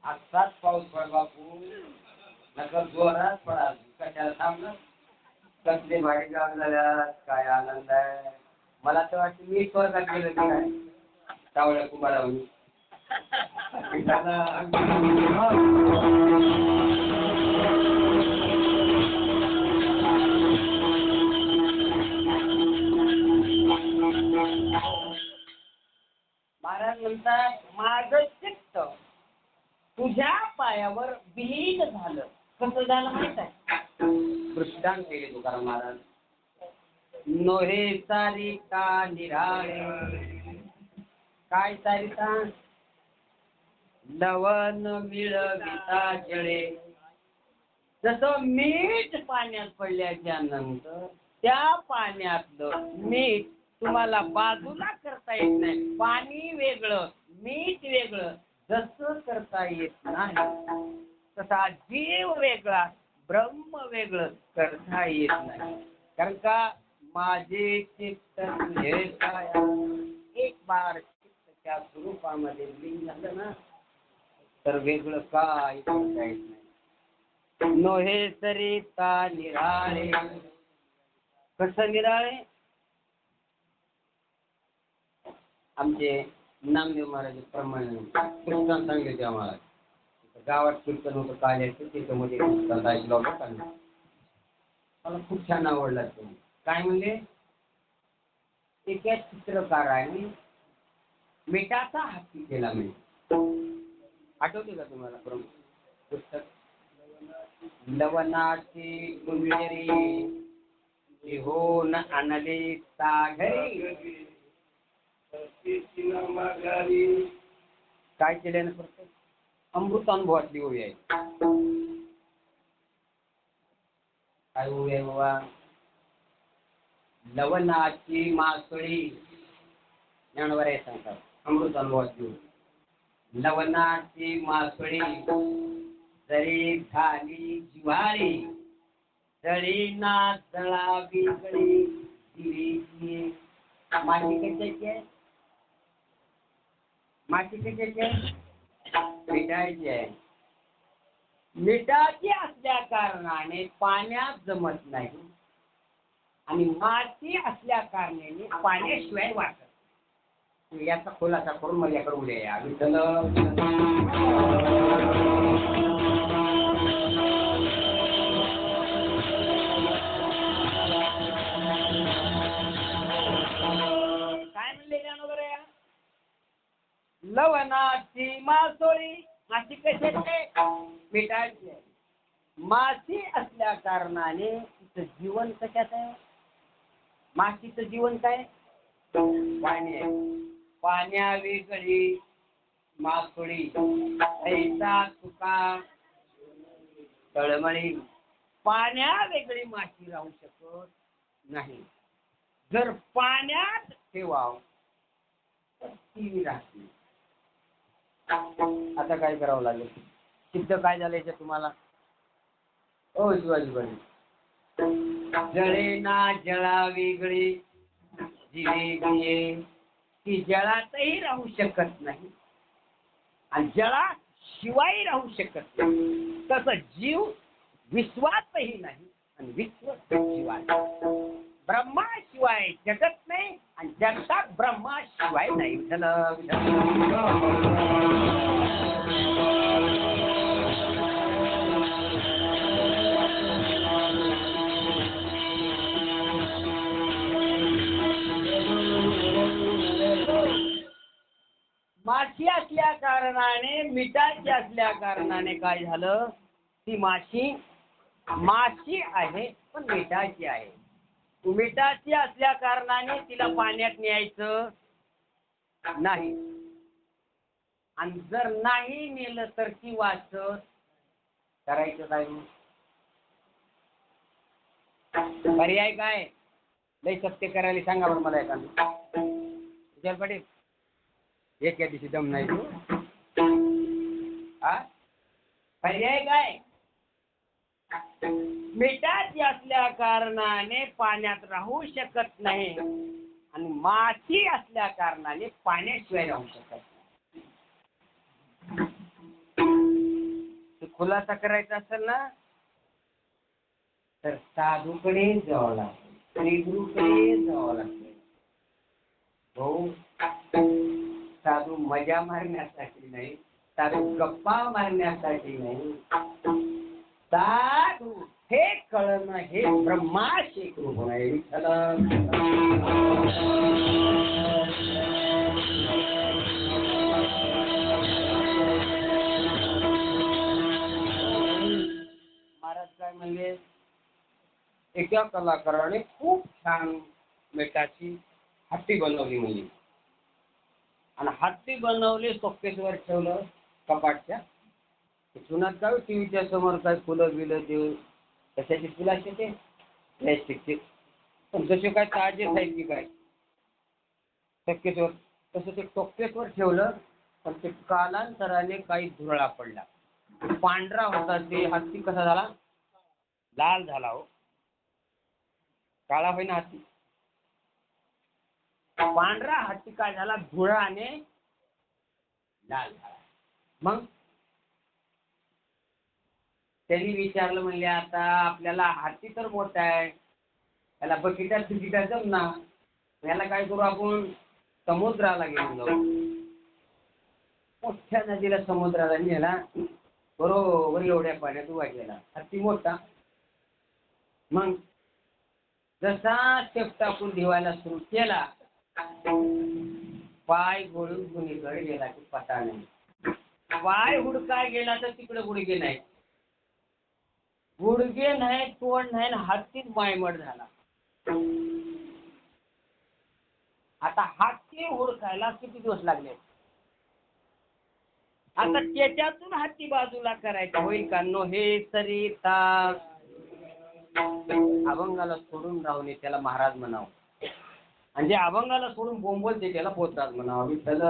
आत्ताच पाऊस पड बापू, नका जोरात पडा, कशाला थांबलं? कसले भारी काम झाल्यात, काय आनंद आहे. मला तर वाटतं मी स्वर्गात गेलो की काय, सावळ्या कुंभाराहून. माझं चित्त तुझ्या पायावर विलीन झालं. कसं झालं माहित आहे? दृष्टांत केले तुकाराम महाराज. नोहे सारिता निराळे. काय सारिता? लवण मिळविता जळे. जसं मीठ पाण्यात पडल्याच्या नंतर त्या पाण्यातलं मीठ तुम्हाला बाजूला करता येत नाही. पाणी वेगळं, मीठ वेगळं जसं करता येत नाही, तसा जीव वेगळा, ब्रह्म वेगळं करता येत नाही. कारण का माझे चित्त तुझे छाया. एक बार चित्तच्या स्वरूपामध्ये विलीन झालं ना, तर वेगळं काय करता येत नाही. नोहे सरिता निराळे. कसं निराळे? आमचे नामदेव महाराज प्रमाणे कृष्ण सांगितले आम्हाला. गावात कीर्तन होतं काल्याचं, त्याच्यामध्ये ऐकलं होतं. मला खूप छान आवडला तो. काय म्हणले? एका चित्रकाराने मिठाचा हत्ती केला म्हणजे. आठवते का तुम्हाला पुस्तक? लवणाची गुंजरी हो न आणले सागरी. काय केले ना प्रत्येक अमृत अनुभवातली ओवी आहे. काय ओवी आहे बाबा? लवणाची मासळी ज्ञानवर आहे सांगतात. अमृत अनुभवातली. लवणाची मासळी जरी झाली जिव्हाळी, जळी ना जळावी गळी दिवीची. माती कशाची आहे? माती कशाची आहे? मिठाची आहे. मिठाची असल्या कारणाने पाण्यात जमत नाही आणि माती असल्या कारणाने पाण्याशिवाय वाटत. याचा खुलासा करून माझ्याकडे उद्या या. काय म्हणले ज्ञानोबर? लवणाची मासोळी. माती कशाची? मिठाची आहे. माती असल्या कारणाने तिचं जीवन कशात आहे? मातीचं जीवन काय? पाणी आहे. पाण्या वेगळी मासोळी ऐसा तुका तळमळी. पाण्या वेगळी माती राहू शकत नाही. जर पाण्यात ठेवाव तर ती राहते. आता काय करावं लागेल? सिद्ध काय झालं याच्यात तुम्हाला? ओ शिवाजी पाटील. जळे ना जळा वेगळी जिवे. ती जळातही राहू शकत नाही आणि जळा शिवाय राहू शकत नाही. तसं जीव विश्वातही नाही आणि विश्व जीवात. ब्रह्माशिवाय जगत नाही आणि जगतात ब्रह्माशिवाय नाही. माशी असल्या कारणाने, मिठाची असल्या कारणाने काय झालं? ती माशी माशी आहे पण मिठाची आहे. मिठाची असल्या कारणाने तिला पाण्यात न्यायचं नाही आणि जर नाही नेलं तर ती वाचत. करायचं काय? पर्याय काय? लय सत्य करायला सांगा बरं मला एखादं. विचार पाटील, एक या दिवशी दम नाही तू. पर्याय काय? मिठाची असल्या कारणाने पाण्यात राहू शकत नाही आणि माती असल्या कारणाने पाण्याशिवाय राहू शकत नाही. खुलासा करायचा असेल ना तर साधूकडे जावं लागेल, श्रीगुरूकडे जावं लागेल. हो, साधू मजा मारण्यासाठी नाही, साधू गप्पा मारण्यासाठी नाही. साधू हे कळणं हे ब्रह्माशी कृपा आहे. विठ्ठल एका कलाकाराने खूप छान मेटाची हत्ती बनवली म्हणजे, आणि हत्ती बनवली शोकेसवर ठेवलं कपाटच्या. जुनात काय टीव्हीच्या समोर काय फुलं बिलं देऊ कशाची फुलं असते ते प्लॅस्टिकचे, पण जसे काय ताजे आहेत की काय शोकेसवर, तसं ते शोकेसवर ठेवलं. पण ते कालांतराने काही धुरळा पडला, पांढरा होता ते हत्ती कसा झाला, लाल झाला. हो काळा होईना हत्ती, पांढरा हत्ती काय झाला, धुळाने लाल झाला. मग त्यांनी विचारलं, म्हणले आता आपल्याला हत्ती तर मोठा आहे, त्याला बकेटात तिकिटा जमणार, याला काय करू आपण, समुद्राला घेऊन जाऊ. मोठ्या नदीला समुद्राला नेला, बरोबर एवढ्या पाण्यात उभा केला हत्ती मोठा. मग जसा शेप टाकून धुवायला सुरू केला, पाय गोळून कुणीकडे गेला की पता नाही. पाय हुडकाय गेला तर तिकडे गुडघे नाही, गुडघे नाही, तोंड नाही, हत्तीच मायमट झाला. आता हत्ती हुडकायला किती दिवस लागले, आता त्याच्यातून हत्ती बाजूला करायचा होईल का. नो हे सरिता, अभंगाला सोडून राहून त्याला महाराज म्हणावं, आणि जे अभंगाला सोडून बोंबलते त्याला पोतराज म्हणावं. विठ्ठल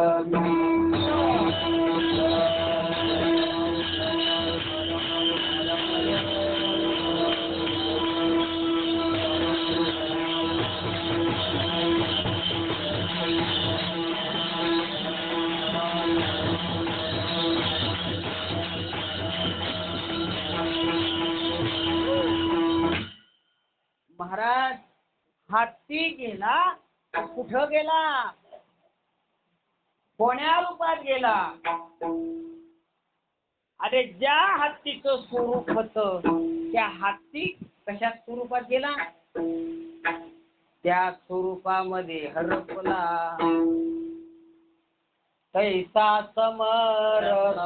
महाराज हत्ती गेला, कुठं गेला, कोण्या रूपात गेला. अरे ज्या हत्तीचं स्वरूप होतं त्या हत्ती कशा स्वरूपात गेला, त्या स्वरूपामध्ये हरपला. कैसा समरस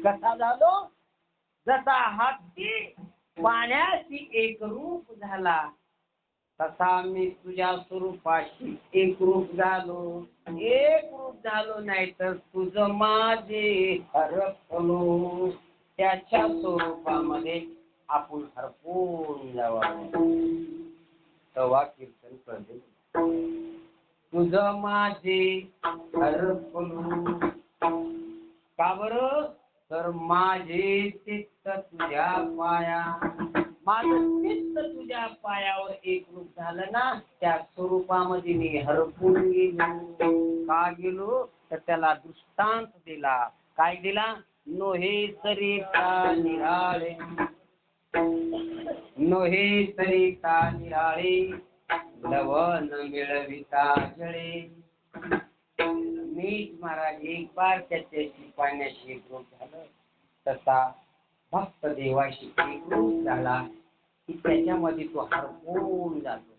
कसा झालो, जसा हत्ती पाण्याशी एक रूप झाला तसा मी तुझ्या स्वरूपाशी एक रूप झालो. एक रूप झालो नाही तर तुझं माझे हरपलो, त्याच्या स्वरूपामध्ये आपण हरपून जावं तेव्हा कीर्तन करते. तुझं माझे हरपलो, का बरं, तर माझे चित्त तुझ्या पाया, माझं चित्त तुझ्या पायावर एक रूप झालं ना, त्या स्वरूपामध्ये मी हरपून गेलो. का गेलो तर त्याला दृष्टांत दिला. काय दिला, नोहे सरिता निराळे, नोहे सरिता निराळे, लवन मिळविता जळे. मीच महाराज एक बार त्याच्याशी पाण्याशी एक रूप झालं, तसा भक्त देवाशी एक रूप झाला की त्याच्यामध्ये तो हरपून जातो.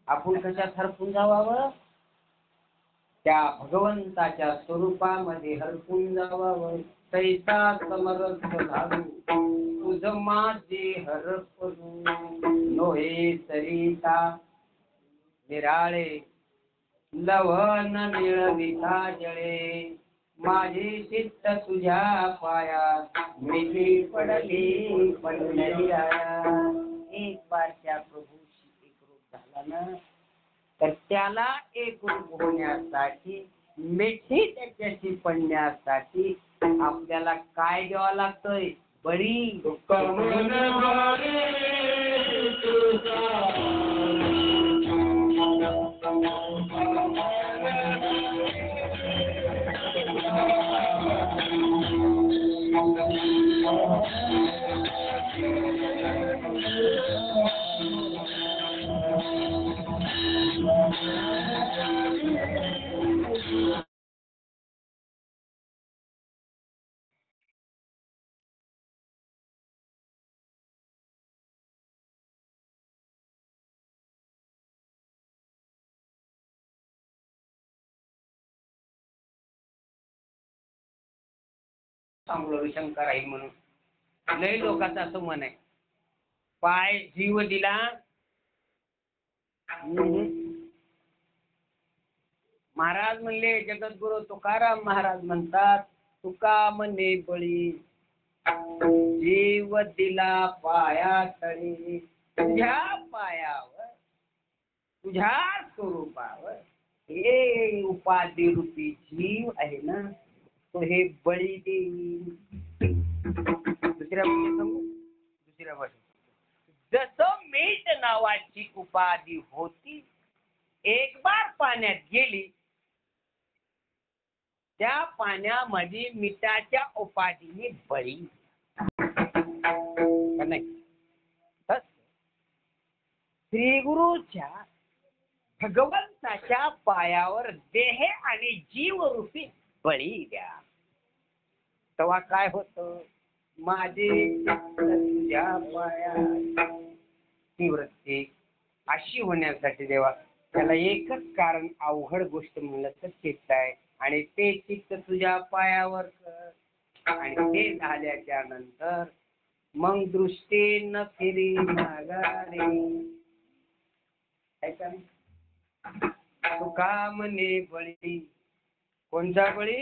आपण कशात हरपून जावावं, त्या भगवंताच्या स्वरूपामध्ये हरपून जावावं. तैसा समरस झालो तुझ माझे हरपलो, नोहे सरिता निराळे, लवन मिळविता जळे. माझे चित्त तुझ्या पाया मिठी पडली पंढरीराया. एक बार त्या प्रभूशी एकरूप झाला ना तर त्याला एकरूप होण्यासाठी मिठी त्याच्याशी पडण्यासाठी आपल्याला काय द्यावं लागतंय? बळी. सांगलो शंकर आई म्हणून लय लोकांचं असं मन आहे. पाय जीव दिला. महाराज म्हणले, जगद्गुरु तुकाराम महाराज म्हणतात, तुका म्हणे बळी जीव दिला पाया तळी. तुझ्या पायावर तुझ्या स्वरूपावर हे उपाधी रूपी जीव आहे ना तो हे बळी देईल. दुसऱ्या भाषेत जसं मीठ नावाची उपाधी होती एक बार पाण्यात गेली त्या पाण्यामध्ये मिठाच्या उपाधीने बळी नाही. श्री गुरुच्या भगवंताच्या पायावर देह आणि जीव रूपी बळी द्या. तेव्हा काय होतं? माझे तुझ्या पाया वृत्ती अशी होण्यासाठी देवा त्याला एकच कारण अवघड गोष्ट म्हणलं तर चित्त आहे आणि ते चित्त तुझ्या पायावर कर आणि ते झाल्याच्या नंतर मग दृष्टी न फिरी माघारी. तुका म्हणे बळी. कोणता बळी?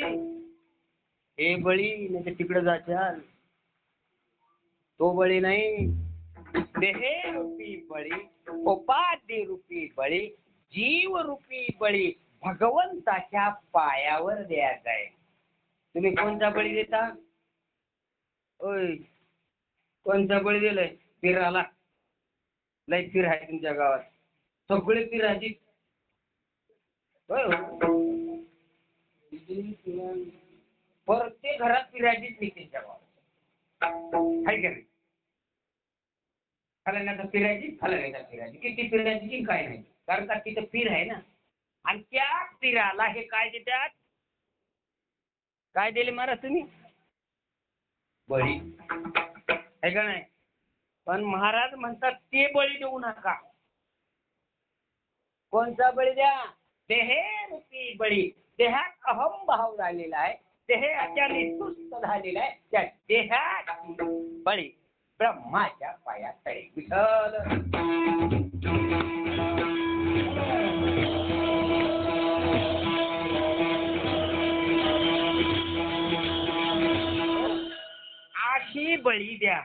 हे बळी नाही तिकडे जाचाल तो बळी नाही. देह रूपी बळी, उपाधी रूपी बळी, जीव रूपी बळी भगवंताच्या पायावर द्यायचा आहे. तुम्ही कोणता बळी देता? ओय कोणता बळी दिलाय? पिराला लय पीर आहे तुमच्या गावात. सगळे पिराजी प्रत्येक घरात पिराजीच निघते आहे का नाही? फलाण्याचा पिराजी फलाण्याचा पिराजी किती पिराजी काय नाही कारण का तिथं पीर आहे ना. आणि त्या पीराला हे काय देतात? काय दिले महाराज तुम्ही? बळी आहे का नाही? पण महाराज म्हणतात ते बळी देऊ नका. कोणता बळी द्या? देहे रूपी बळी. देहात अहम भाव झालेला आहे, देहाच्याने सुस्त झालेला आहे, त्या देहाची बळी ब्रह्माच्या पायात तळी. विठ्ठल अशी बळी द्या.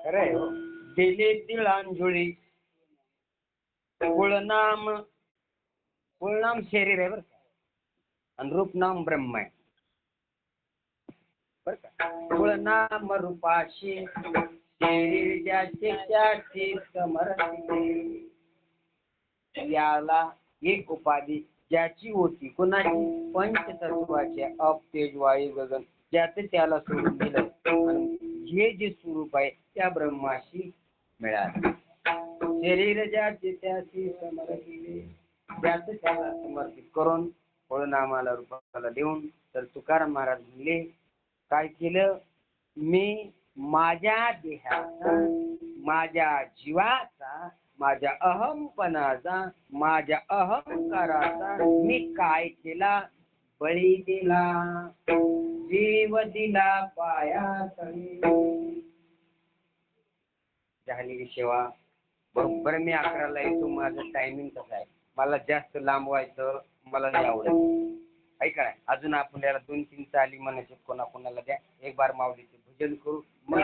खरंय हो. दिले तिळांजुळी कुळनाम कुळनाम शरीर आहे बरं का, आणि रूपनाम ब्रह्म आहे बरं का. कुळनाम रूपाशी शरीर ज्याचे त्याचे समर्थिले. याला एक उपाधी ज्याची होती कोणाची, पंचतत्वाचे अप तेज वायू गगन, ज्याचे त्याला सोडून दिलं आणि हे जे स्वरूप आहे त्या ब्रह्माशी मिळालं. शरीर ज्याचे त्याशी समर्थिले, ज्याचे त्याला समर्पित करून फळनामाला रूपाला देऊन, तर तुकाराम महाराज म्हणले काय केलं, मी माझ्या देहाचा, माझ्या जीवाचा, माझ्या अहमपणाचा, माझ्या अहंकाराचा मी काय केला, बळी दिला, जीव दिला पायातळी. झालेली सेवा. बरोबर मी 11ला येतो. माझं टायमिंग कसं आहे, मला जास्त लांब व्हायचं मला नाही आवडत. ऐका काय, अजून आपल्याला 2-3 चाली म्हणायचे कोणाकोणाला द्या. एक बार माऊलीचे भजन करू मग.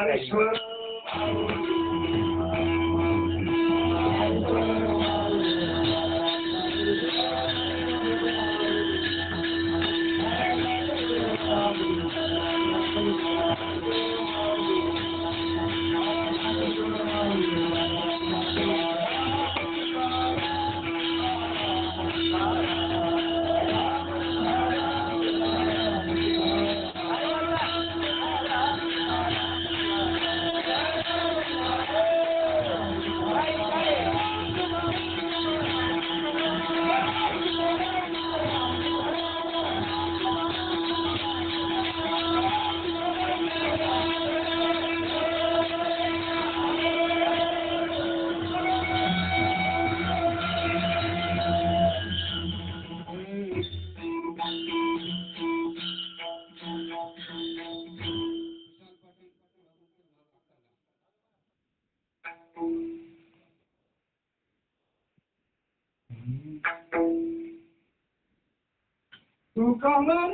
तुका मन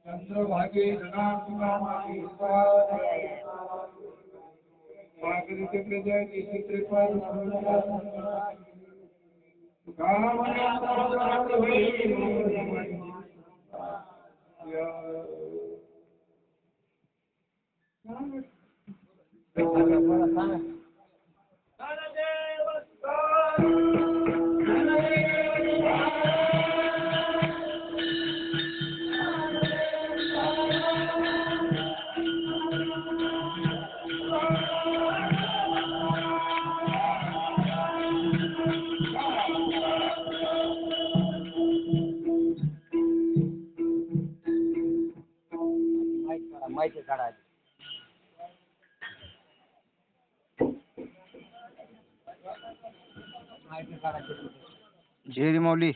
चंद्रभागे जनार्दनामागे स्वागतिके प्रजयति चित्रपाल माहिती काढायची. माहिती काढायची. जय रे माऊली.